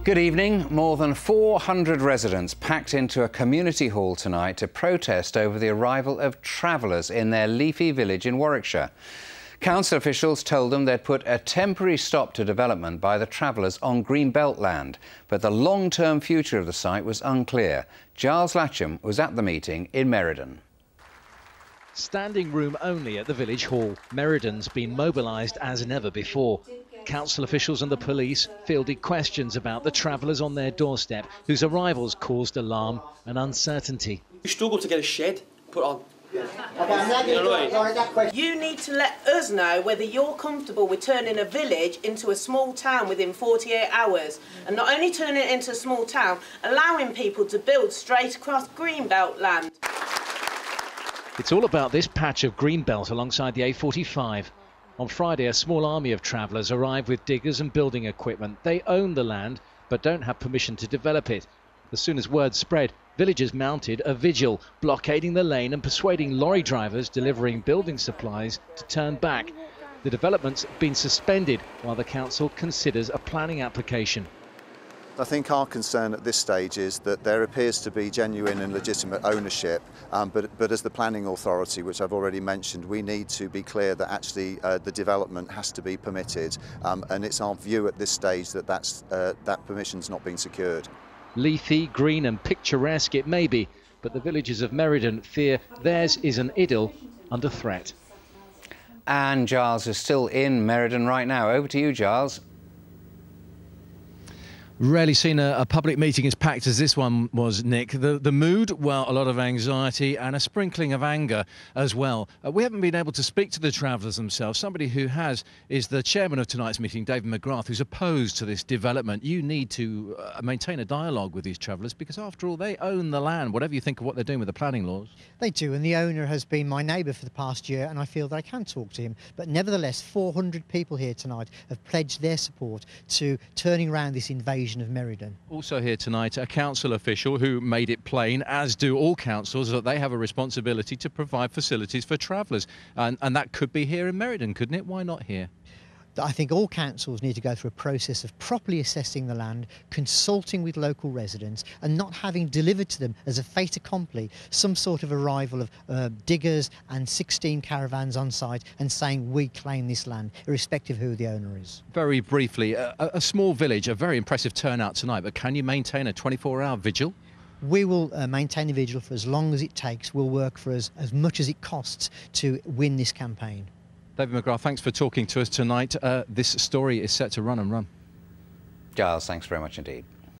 Good evening. More than 400 residents packed into a community hall tonight to protest over the arrival of travellers in their leafy village in Warwickshire. Council officials told them they'd put a temporary stop to development by the travellers on green belt land, but the long-term future of the site was unclear. Giles Latcham was at the meeting in Meriden. Standing room only at the village hall. Meriden's been mobilised as never before. Council officials and the police fielded questions about the travellers on their doorstep, whose arrivals caused alarm and uncertainty. You struggle to get a shed put on. You need to let us know whether you're comfortable with turning a village into a small town within 48 hours. And not only turning it into a small town, allowing people to build straight across greenbelt land. It's all about this patch of greenbelt alongside the A45. On Friday, a small army of travellers arrived with diggers and building equipment. They own the land, but don't have permission to develop it. As soon as word spread, villagers mounted a vigil, blockading the lane and persuading lorry drivers delivering building supplies to turn back. The development's been suspended while the council considers a planning application. I think our concern at this stage is that there appears to be genuine and legitimate ownership, but as the planning authority, which I've already mentioned, we need to be clear that actually the development has to be permitted, and it's our view at this stage that that permission's not been secured. Leafy, green and picturesque it may be, but the villagers of Meriden fear theirs is an idyll under threat. And Giles is still in Meriden right now. Over to you, Giles. Rarely seen a public meeting as packed as this one was, Nick. The mood, well, a lot of anxiety and a sprinkling of anger as well. We haven't been able to speak to the travellers themselves. Somebody who has is the chairman of tonight's meeting, David McGrath, who's opposed to this development. You need to maintain a dialogue with these travellers because, after all, they own the land, whatever you think of what they're doing with the planning laws. They do, and the owner has been my neighbour for the past year, and I feel that I can talk to him. But nevertheless, 400 people here tonight have pledged their support to turning around this invasion of Meriden. Also here tonight, a council official who made it plain, as do all councils, that they have a responsibility to provide facilities for travellers. And that could be here in Meriden, couldn't it? Why not here? I think all councils need to go through a process of properly assessing the land, consulting with local residents, and not having delivered to them as a fait accompli some sort of arrival of diggers and 16 caravans on site and saying we claim this land, irrespective of who the owner is. Very briefly, a small village, a very impressive turnout tonight, but can you maintain a 24-hour vigil? We will maintain the vigil for as long as it takes. We'll work for as much as it costs to win this campaign. David McGrath, thanks for talking to us tonight. This story is set to run and run. Giles, thanks very much indeed.